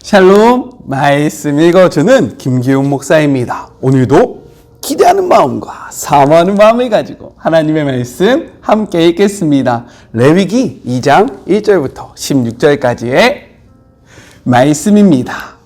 샬롬, 말씀 읽어주는 김기훈 목사입니다. 오늘도 기대하는 마음과 사모하는 마음을 가지고 하나님의 말씀 함께 읽겠습니다. 레위기 2장 1절부터 16절까지의 말씀입니다.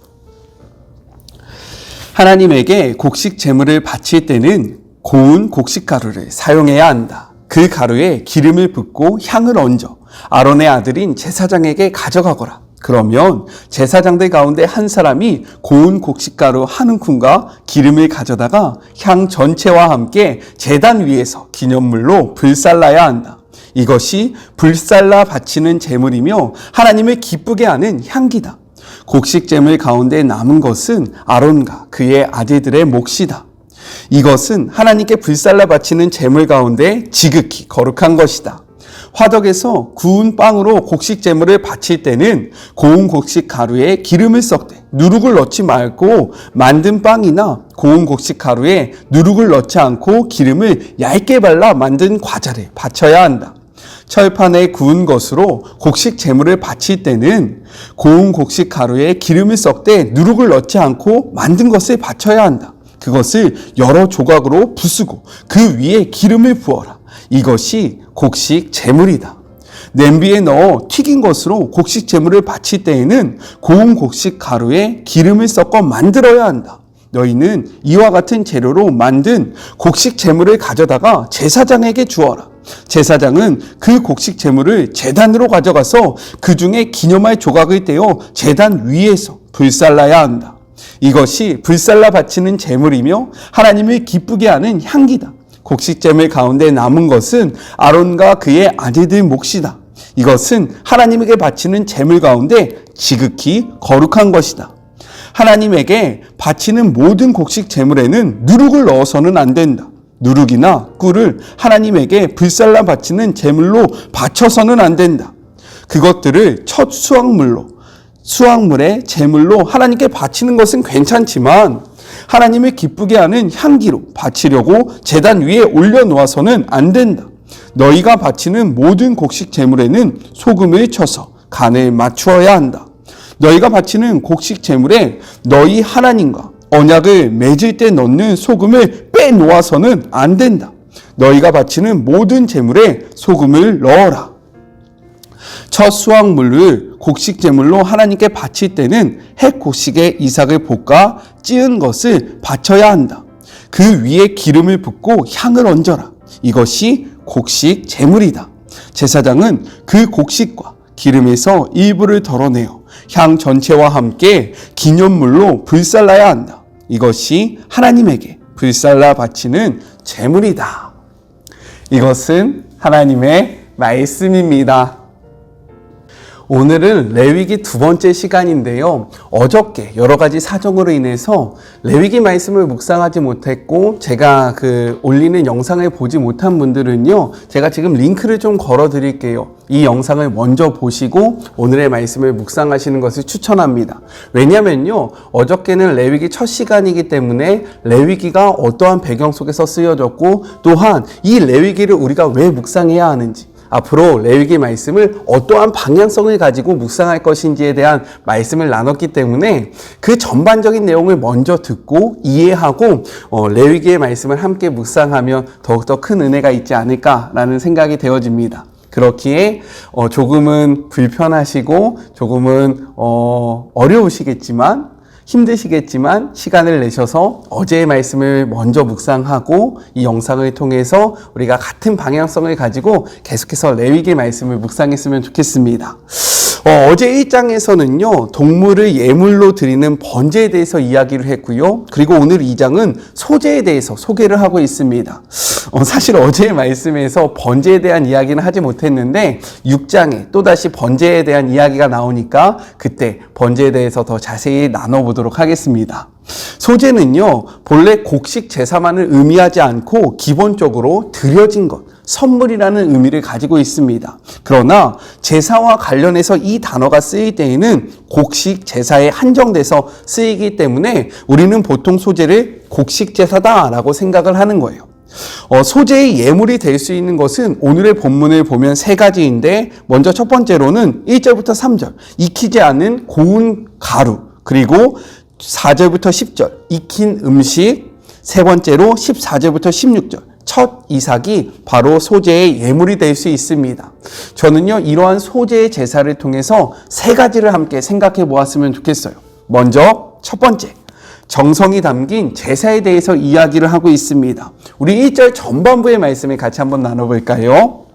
하나님에게 곡식 제물을 바칠 때는 고운 곡식 가루를 사용해야 한다. 그 가루에 기름을 붓고 향을 얹어 아론의 아들인 제사장에게 가져가거라. 그러면 제사장들 가운데 한 사람이 고운 곡식가루 한 움큼과 기름을 가져다가 향 전체와 함께 제단 위에서 기념물로 불살라야 한다. 이것이 불살라 바치는 제물이며 하나님을 기쁘게 하는 향기다. 곡식 제물 가운데 남은 것은 아론과 그의 아들들의 몫이다. 이것은 하나님께 불살라 바치는 제물 가운데 지극히 거룩한 것이다. 화덕에서 구운 빵으로 곡식 제물을 바칠 때는 고운 곡식 가루에 기름을 섞되 누룩을 넣지 말고 만든 빵이나 고운 곡식 가루에 누룩을 넣지 않고 기름을 얇게 발라 만든 과자를 바쳐야 한다. 철판에 구운 것으로 곡식 제물을 바칠 때는 고운 곡식 가루에 기름을 섞되 누룩을 넣지 않고 만든 것을 바쳐야 한다. 그것을 여러 조각으로 부수고 그 위에 기름을 부어라. 이것이 곡식 제물이다. 냄비에 넣어 튀긴 것으로 곡식 제물을 바칠 때에는 고운 곡식 가루에 기름을 섞어 만들어야 한다. 너희는 이와 같은 재료로 만든 곡식 제물을 가져다가 제사장에게 주어라. 제사장은 그 곡식 제물을 제단으로 가져가서 그 중에 기념할 조각을 떼어 제단 위에서 불살라야 한다. 이것이 불살라 바치는 제물이며 하나님을 기쁘게 하는 향기다. 곡식 제물 가운데 남은 것은 아론과 그의 아들들 몫이다. 이것은 하나님에게 바치는 제물 가운데 지극히 거룩한 것이다. 하나님에게 바치는 모든 곡식 제물에는 누룩을 넣어서는 안 된다. 누룩이나 꿀을 하나님에게 불살라 바치는 제물로 바쳐서는 안 된다. 그것들을 첫 수확물의 제물로 하나님께 바치는 것은 괜찮지만 하나님을 기쁘게 하는 향기로 바치려고 제단 위에 올려놓아서는 안 된다. 너희가 바치는 모든 곡식 제물에는 소금을 쳐서 간을 맞추어야 한다. 너희가 바치는 곡식 제물에 너희 하나님과 언약을 맺을 때 넣는 소금을 빼놓아서는 안 된다. 너희가 바치는 모든 제물에 소금을 넣어라. 첫 수확물을 곡식 제물로 하나님께 바칠 때는 햇 곡식에 이삭을 볶아 찌은 것을 바쳐야 한다. 그 위에 기름을 붓고 향을 얹어라. 이것이 곡식 제물이다. 제사장은 그 곡식과 기름에서 일부를 덜어내어 향 전체와 함께 기념물로 불살라야 한다. 이것이 하나님에게 불살라 바치는 제물이다. 이것은 하나님의 말씀입니다. 오늘은 레위기 두 번째 시간인데요. 어저께 여러 가지 사정으로 인해서 레위기 말씀을 묵상하지 못했고 제가 올리는 영상을 보지 못한 분들은요. 제가 지금 링크를 좀 걸어 드릴게요. 이 영상을 먼저 보시고 오늘의 말씀을 묵상하시는 것을 추천합니다. 왜냐면요. 어저께는 레위기 첫 시간이기 때문에 레위기가 어떠한 배경 속에서 쓰여졌고 또한 이 레위기를 우리가 왜 묵상해야 하는지 앞으로 레위기 말씀을 어떠한 방향성을 가지고 묵상할 것인지에 대한 말씀을 나눴기 때문에 그 전반적인 내용을 먼저 듣고 이해하고 레위기의 말씀을 함께 묵상하면 더욱더 큰 은혜가 있지 않을까라는 생각이 되어집니다. 그렇기에 조금은 불편하시고 조금은 어려우시겠지만 힘드시겠지만 시간을 내셔서 어제의 말씀을 먼저 묵상하고 이 영상을 통해서 우리가 같은 방향성을 가지고 계속해서 레위기 말씀을 묵상했으면 좋겠습니다. 어제 1장에서는요, 동물을 예물로 드리는 번제에 대해서 이야기를 했고요. 그리고 오늘 2장은 소제에 대해서 소개를 하고 있습니다. 사실 어제의 말씀에서 번제에 대한 이야기는 하지 못했는데 6장에 또다시 번제에 대한 이야기가 나오니까 그때 번제에 대해서 더 자세히 나눠보도록 하겠습니다. 소제는요, 본래 곡식 제사만을 의미하지 않고 기본적으로 드려진 것, 선물이라는 의미를 가지고 있습니다. 그러나 제사와 관련해서 이 단어가 쓰일 때에는 곡식 제사에 한정돼서 쓰이기 때문에 우리는 보통 소제를 곡식 제사다라고 생각을 하는 거예요. 소재의 예물이 될 수 있는 것은 오늘의 본문을 보면 세 가지인데, 먼저 첫 번째로는 1절부터 3절 익히지 않은 고운 가루, 그리고 4절부터 10절 익힌 음식, 세 번째로 14절부터 16절 첫 이삭이 바로 소재의 예물이 될 수 있습니다. 저는요, 이러한 소재의 제사를 통해서 세 가지를 함께 생각해 보았으면 좋겠어요. 먼저 첫 번째, 정성이 담긴 제사에 대해서 이야기를 하고 있습니다. 우리 1절 전반부의 말씀을 같이 한번 나눠볼까요?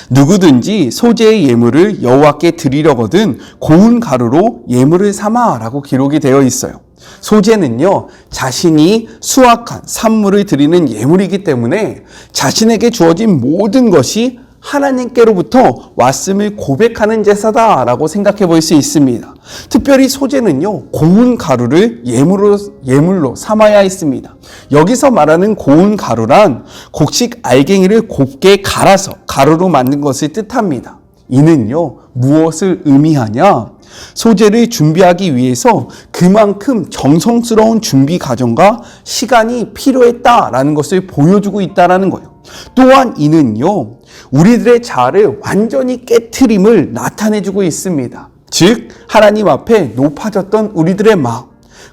누구든지 소재의 예물을 여호와께 드리려거든 고운 가루로 예물을 삼아 라고 기록이 되어 있어요. 소재는요, 자신이 수확한 산물을 드리는 예물이기 때문에 자신에게 주어진 모든 것이 하나님께로부터 왔음을 고백하는 제사다라고 생각해 볼 수 있습니다. 특별히 소재는요, 고운 가루를 예물로 삼아야 했습니다. 여기서 말하는 고운 가루란 곡식 알갱이를 곱게 갈아서 가루로 만든 것을 뜻합니다. 이는요, 무엇을 의미하냐? 소재를 준비하기 위해서 그만큼 정성스러운 준비 과정과 시간이 필요했다라는 것을 보여주고 있다는 거예요. 또한 이는요, 우리들의 자아를 완전히 깨트림을 나타내주고 있습니다. 즉, 하나님 앞에 높아졌던 우리들의 마음,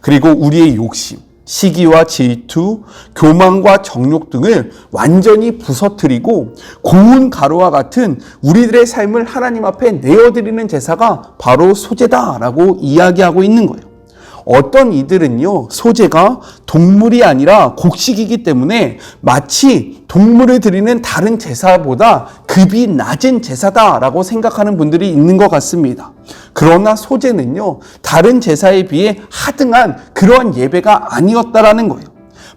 그리고 우리의 욕심, 시기와 질투, 교만과 정욕 등을 완전히 부서뜨리고 고운 가루와 같은 우리들의 삶을 하나님 앞에 내어드리는 제사가 바로 소재다라고 이야기하고 있는 거예요. 어떤 이들은요, 소재가 동물이 아니라 곡식이기 때문에 마치 동물을 드리는 다른 제사보다 급이 낮은 제사다라고 생각하는 분들이 있는 것 같습니다. 그러나 소재는요, 다른 제사에 비해 하등한 그러한 예배가 아니었다라는 거예요.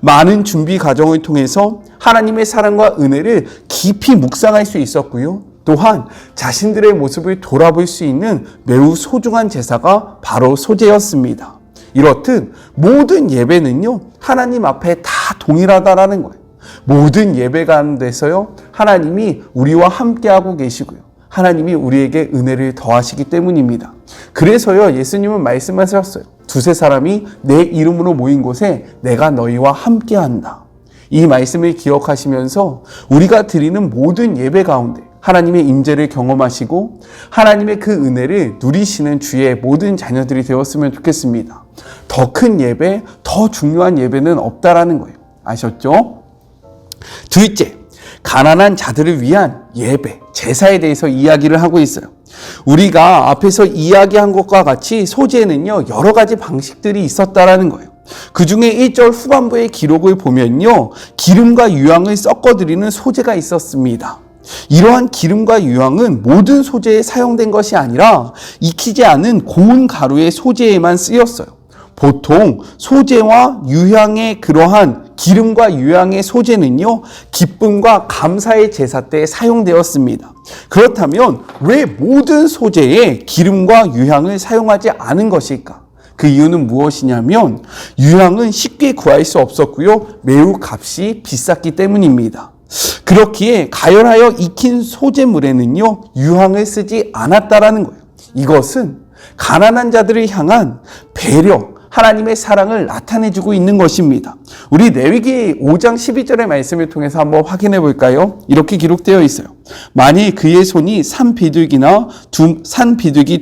많은 준비 과정을 통해서 하나님의 사랑과 은혜를 깊이 묵상할 수 있었고요. 또한 자신들의 모습을 돌아볼 수 있는 매우 소중한 제사가 바로 소재였습니다. 이렇듯 모든 예배는요, 하나님 앞에 다 동일하다라는 거예요. 모든 예배 가운데서요, 하나님이 우리와 함께하고 계시고요, 하나님이 우리에게 은혜를 더하시기 때문입니다. 그래서요, 예수님은 말씀하셨어요. 두세 사람이 내 이름으로 모인 곳에 내가 너희와 함께한다. 이 말씀을 기억하시면서 우리가 드리는 모든 예배 가운데 하나님의 임재를 경험하시고 하나님의 그 은혜를 누리시는 주의 모든 자녀들이 되었으면 좋겠습니다. 더 큰 예배, 더 중요한 예배는 없다라는 거예요. 아셨죠? 둘째, 가난한 자들을 위한 예배, 제사에 대해서 이야기를 하고 있어요. 우리가 앞에서 이야기한 것과 같이 소재는요, 여러 가지 방식들이 있었다라는 거예요. 그 중에 1절 후반부의 기록을 보면요, 기름과 유향을 섞어드리는 소재가 있었습니다. 이러한 기름과 유향은 모든 소재에 사용된 것이 아니라 익히지 않은 고운 가루의 소재에만 쓰였어요. 보통 소재와 유향의 그러한 기름과 유향의 소재는요, 기쁨과 감사의 제사 때 사용되었습니다. 그렇다면 왜 모든 소재에 기름과 유향을 사용하지 않은 것일까? 그 이유는 무엇이냐면 유향은 쉽게 구할 수 없었고요, 매우 값이 비쌌기 때문입니다. 그렇기에 가열하여 익힌 소재물에는요, 유향을 쓰지 않았다라는 거예요. 이것은 가난한 자들을 향한 배려, 하나님의 사랑을 나타내주고 있는 것입니다. 우리 레위기 5장 12절의 말씀을 통해서 한번 확인해 볼까요? 이렇게 기록되어 있어요. 만일 그의 손이 산 비둘기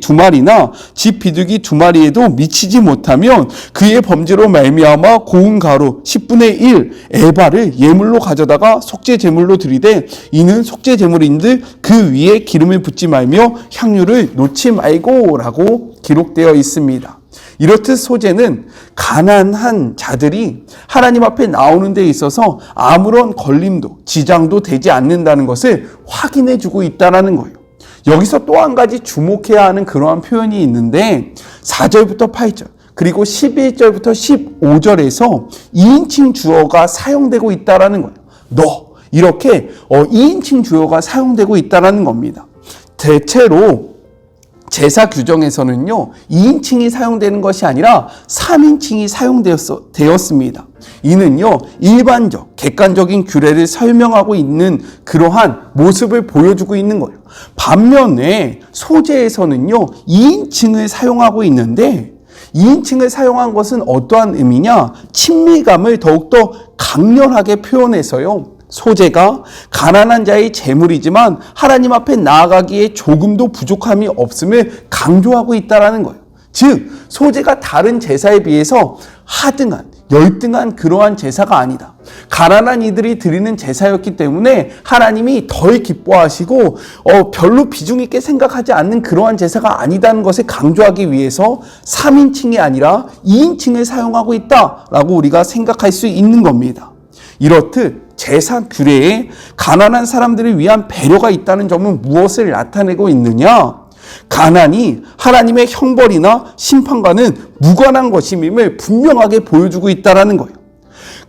두 마리나 집 비둘기 두 마리에도 미치지 못하면 그의 범죄로 말미암아 고운 가루 10분의 1 에바를 예물로 가져다가 속죄 제물로 드리되 이는 속죄 제물인들 그 위에 기름을 붓지 말며 향유를 놓지 말고 라고 기록되어 있습니다. 이렇듯 소재는 가난한 자들이 하나님 앞에 나오는 데 있어서 아무런 걸림도, 지장도 되지 않는다는 것을 확인해 주고 있다는 거예요. 여기서 또 한 가지 주목해야 하는 그러한 표현이 있는데 4절부터 8절 그리고 11절부터 15절에서 2인칭 주어가 사용되고 있다는 거예요. 너 이렇게 2인칭 주어가 사용되고 있다는 겁니다. 대체로 제사 규정에서는요, 2인칭이 사용되는 것이 아니라 3인칭이 사용되었습니다. 이는요, 일반적, 객관적인 규례를 설명하고 있는 그러한 모습을 보여주고 있는 거예요. 반면에 소재에서는요, 2인칭을 사용하고 있는데 2인칭을 사용한 것은 어떠한 의미냐? 친밀감을 더욱더 강렬하게 표현해서요, 소재가 가난한 자의 재물이지만 하나님 앞에 나아가기에 조금도 부족함이 없음을 강조하고 있다는 거예요. 즉 소재가 다른 제사에 비해서 하등한, 열등한 그러한 제사가 아니다. 가난한 이들이 드리는 제사였기 때문에 하나님이 덜 기뻐하시고 별로 비중 있게 생각하지 않는 그러한 제사가 아니다는 것을 강조하기 위해서 3인칭이 아니라 2인칭을 사용하고 있다라고 우리가 생각할 수 있는 겁니다. 이렇듯 제사 규례에 가난한 사람들을 위한 배려가 있다는 점은 무엇을 나타내고 있느냐? 가난이 하나님의 형벌이나 심판과는 무관한 것임을 분명하게 보여주고 있다는 거예요.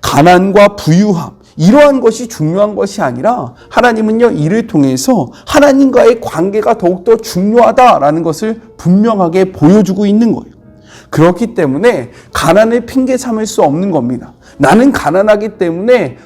가난과 부유함, 이러한 것이 중요한 것이 아니라 하나님은요, 이를 통해서 하나님과의 관계가 더욱더 중요하다라는 것을 분명하게 보여주고 있는 거예요. 그렇기 때문에 가난을 핑계 삼을 수 없는 겁니다. 나는 가난하기 때문에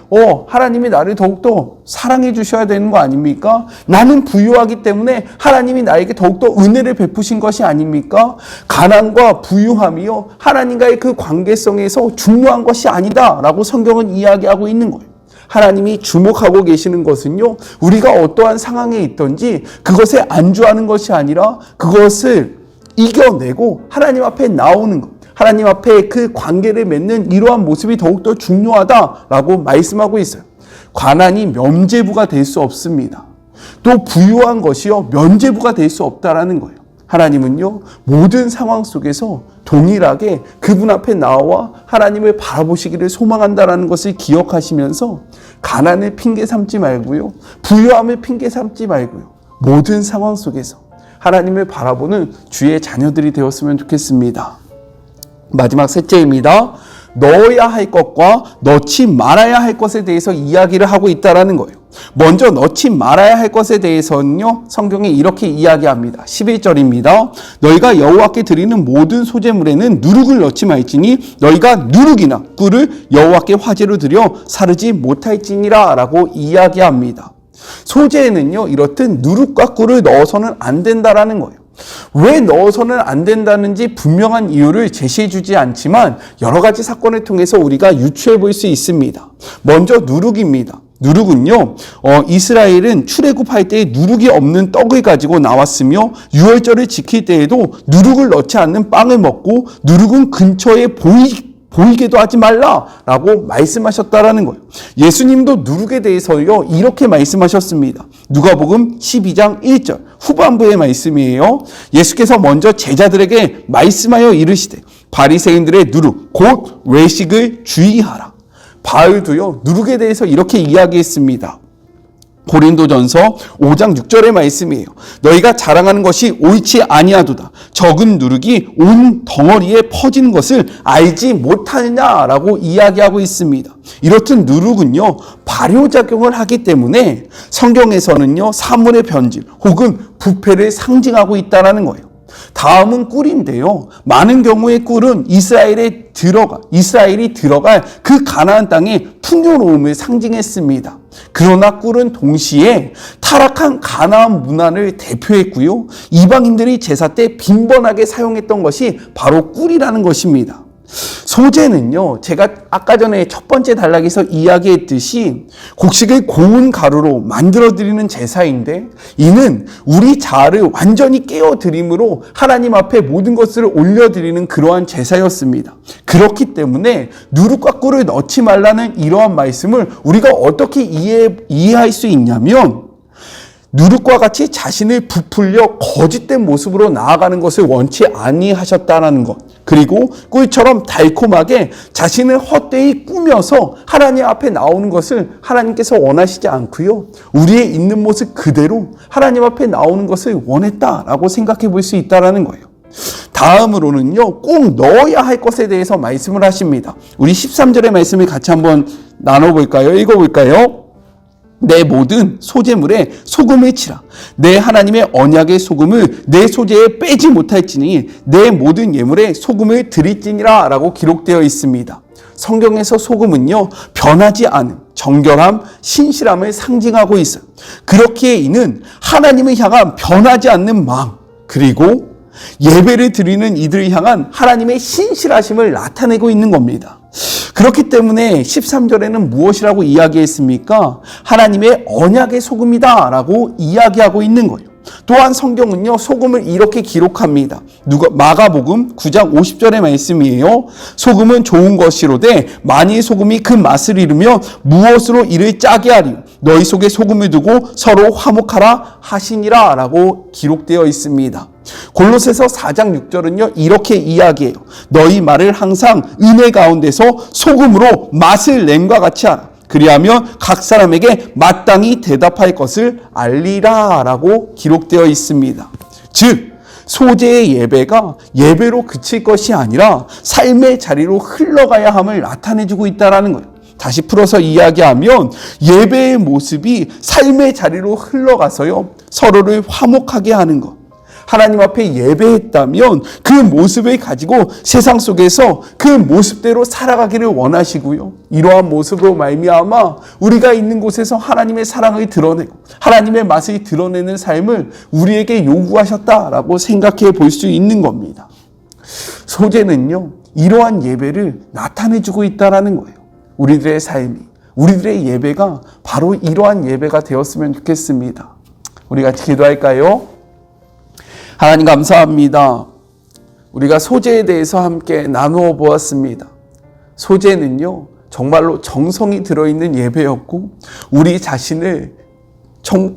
하나님이 나를 더욱더 사랑해 주셔야 되는 거 아닙니까? 나는 부유하기 때문에 하나님이 나에게 더욱더 은혜를 베푸신 것이 아닙니까? 가난과 부유함이요, 하나님과의 그 관계성에서 중요한 것이 아니다라고 성경은 이야기하고 있는 거예요. 하나님이 주목하고 계시는 것은요, 우리가 어떠한 상황에 있든지 그것에 안주하는 것이 아니라 그것을 이겨내고 하나님 앞에 나오는 것, 하나님 앞에 그 관계를 맺는 이러한 모습이 더욱더 중요하다라고 말씀하고 있어요. 가난이 면죄부가 될 수 없습니다. 또 부유한 것이요, 면죄부가 될 수 없다라는 거예요. 하나님은요, 모든 상황 속에서 동일하게 그분 앞에 나와 하나님을 바라보시기를 소망한다라는 것을 기억하시면서 가난을 핑계 삼지 말고요, 부유함을 핑계 삼지 말고요, 모든 상황 속에서 하나님을 바라보는 주의 자녀들이 되었으면 좋겠습니다. 마지막 셋째입니다. 넣어야 할 것과 넣지 말아야 할 것에 대해서 이야기를 하고 있다는 거예요. 먼저 넣지 말아야 할 것에 대해서는요, 성경이 이렇게 이야기합니다. 11절입니다. 너희가 여호와께 드리는 모든 소제물에는 누룩을 넣지 말지니 너희가 누룩이나 꿀을 여호와께 화제로 드려 사르지 못할지니라 라고 이야기합니다. 소재에는요, 이렇듯 누룩과 꿀을 넣어서는 안 된다라는 거예요. 왜 넣어서는 안 된다는지 분명한 이유를 제시해 주지 않지만 여러 가지 사건을 통해서 우리가 유추해 볼 수 있습니다. 먼저 누룩입니다. 누룩은요, 이스라엘은 출애굽할 때 누룩이 없는 떡을 가지고 나왔으며 유월절을 지킬 때에도 누룩을 넣지 않는 빵을 먹고 누룩은 근처에 보이게도 하지 말라라고 말씀하셨다라는 거예요. 예수님도 누룩에 대해서요, 이렇게 말씀하셨습니다. 누가복음 12장 1절 후반부의 말씀이에요. 예수께서 먼저 제자들에게 말씀하여 이르시되 바리새인들의 누룩 곧 외식을 주의하라. 바울도요, 누룩에 대해서 이렇게 이야기했습니다. 고린도전서 5장 6절의 말씀이에요. 너희가 자랑하는 것이 옳지 아니하도다. 적은 누룩이 온 덩어리에 퍼지는 것을 알지 못하느냐라고 이야기하고 있습니다. 이렇듯 누룩은요, 발효작용을 하기 때문에 성경에서는요, 사물의 변질 혹은 부패를 상징하고 있다는 거예요. 다음은 꿀인데요, 많은 경우에 꿀은 이스라엘이 들어갈 그 가나안 땅의 풍요로움을 상징했습니다. 그러나 꿀은 동시에 타락한 가나안 문화를 대표했고요, 이방인들이 제사 때 빈번하게 사용했던 것이 바로 꿀이라는 것입니다. 소재는요, 제가 아까 전에 첫 번째 단락에서 이야기했듯이 곡식을 고운 가루로 만들어 드리는 제사인데, 이는 우리 자아를 완전히 깨어 드림으로 하나님 앞에 모든 것을 올려 드리는 그러한 제사였습니다. 그렇기 때문에 누룩과 꿀을 넣지 말라는 이러한 말씀을 우리가 어떻게 이해할 수 있냐면, 누룩과 같이 자신을 부풀려 거짓된 모습으로 나아가는 것을 원치 아니하셨다는 것, 그리고 꿀처럼 달콤하게 자신을 헛되이 꾸며서 하나님 앞에 나오는 것을 하나님께서 원하시지 않고요, 우리의 있는 모습 그대로 하나님 앞에 나오는 것을 원했다라고 생각해 볼 수 있다는 거예요. 다음으로는요, 꼭 넣어야 할 것에 대해서 말씀을 하십니다. 우리 13절의 말씀을 같이 한번 나눠볼까요? 읽어볼까요? 내 모든 소제물에 소금을 치라. 내 하나님의 언약의 소금을 내 소제에 빼지 못할지니 내 모든 예물에 소금을 드릴지니라 라고 기록되어 있습니다. 성경에서 소금은요, 변하지 않은 정결함, 신실함을 상징하고 있어요. 그렇기에 이는 하나님을 향한 변하지 않는 마음, 그리고 예배를 드리는 이들을 향한 하나님의 신실하심을 나타내고 있는 겁니다. 그렇기 때문에 13절에는 무엇이라고 이야기했습니까? 하나님의 언약의 소금이다 라고 이야기하고 있는 거예요. 또한 성경은요, 소금을 이렇게 기록합니다. 마가복음 9장 50절의 말씀이에요. 소금은 좋은 것이로되 만일 소금이 그 맛을 잃으면 무엇으로 이를 짜게 하리요. 너희 속에 소금을 두고 서로 화목하라 하시니라 라고 기록되어 있습니다. 골로새서 4장 6절은요, 이렇게 이야기해요. 너희 말을 항상 은혜 가운데서 소금으로 맛을 냄과 같이 하라. 그리하면 각 사람에게 마땅히 대답할 것을 알리라 라고 기록되어 있습니다. 즉 소재의 예배가 예배로 그칠 것이 아니라 삶의 자리로 흘러가야 함을 나타내주고 있다는 거예요. 다시 풀어서 이야기하면 예배의 모습이 삶의 자리로 흘러가서요, 서로를 화목하게 하는 것. 하나님 앞에 예배했다면 그 모습을 가지고 세상 속에서 그 모습대로 살아가기를 원하시고요. 이러한 모습으로 말미암아 우리가 있는 곳에서 하나님의 사랑을 드러내고 하나님의 맛을 드러내는 삶을 우리에게 요구하셨다라고 생각해 볼 수 있는 겁니다. 소재는요, 이러한 예배를 나타내주고 있다는 거예요. 우리들의 삶이, 우리들의 예배가 바로 이러한 예배가 되었으면 좋겠습니다. 우리 같이 기도할까요? 하나님 감사합니다. 우리가 소재에 대해서 함께 나누어 보았습니다. 소재는요, 정말로 정성이 들어있는 예배였고 우리 자신을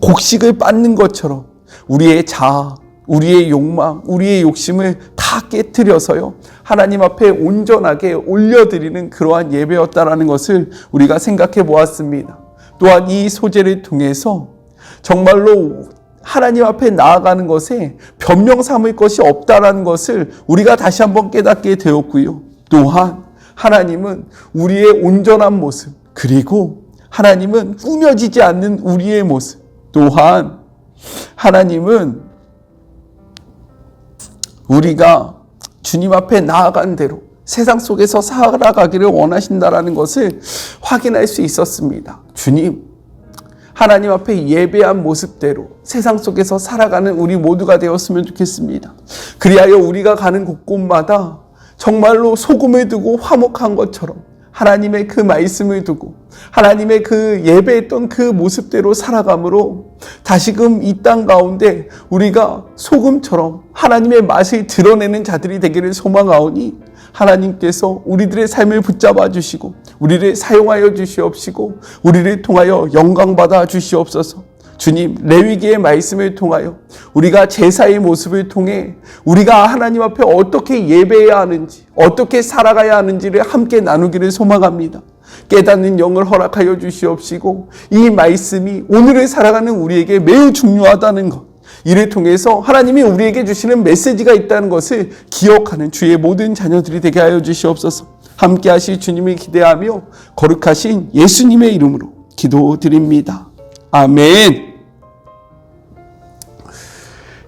곡식을 빻는 것처럼 우리의 자아, 우리의 욕망, 우리의 욕심을 다 깨트려서요, 하나님 앞에 온전하게 올려드리는 그러한 예배였다라는 것을 우리가 생각해 보았습니다. 또한 이 소재를 통해서 정말로 하나님 앞에 나아가는 것에 변명 삼을 것이 없다라는 것을 우리가 다시 한번 깨닫게 되었고요. 또한 하나님은 우리의 온전한 모습, 그리고 하나님은 꾸며지지 않는 우리의 모습, 또한 하나님은 우리가 주님 앞에 나아간 대로 세상 속에서 살아가기를 원하신다라는 것을 확인할 수 있었습니다. 주님, 하나님 앞에 예배한 모습대로 세상 속에서 살아가는 우리 모두가 되었으면 좋겠습니다. 그리하여 우리가 가는 곳곳마다 정말로 소금을 두고 화목한 것처럼 하나님의 그 말씀을 두고 하나님의 그 예배했던 그 모습대로 살아감으로 다시금 이 땅 가운데 우리가 소금처럼 하나님의 맛을 드러내는 자들이 되기를 소망하오니 하나님께서 우리들의 삶을 붙잡아 주시고 우리를 사용하여 주시옵시고 우리를 통하여 영광받아 주시옵소서. 주님, 레위기의 말씀을 통하여 우리가 제사의 모습을 통해 우리가 하나님 앞에 어떻게 예배해야 하는지, 어떻게 살아가야 하는지를 함께 나누기를 소망합니다. 깨닫는 영을 허락하여 주시옵시고 이 말씀이 오늘을 살아가는 우리에게 매우 중요하다는 것, 이를 통해서 하나님이 우리에게 주시는 메시지가 있다는 것을 기억하는 주의 모든 자녀들이 되게 하여 주시옵소서. 함께 하실 주님을 기대하며 거룩하신 예수님의 이름으로 기도드립니다. 아멘.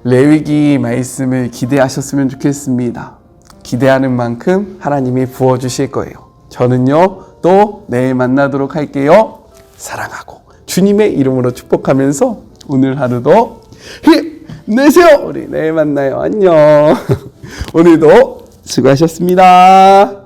레위기 말씀을 기대하셨으면 좋겠습니다. 기대하는 만큼 하나님이 부어주실 거예요. 저는요, 또 내일 만나도록 할게요. 사랑하고 주님의 이름으로 축복하면서 오늘 하루도 힘내세요. 우리 내일 만나요. 안녕. 오늘도 수고하셨습니다.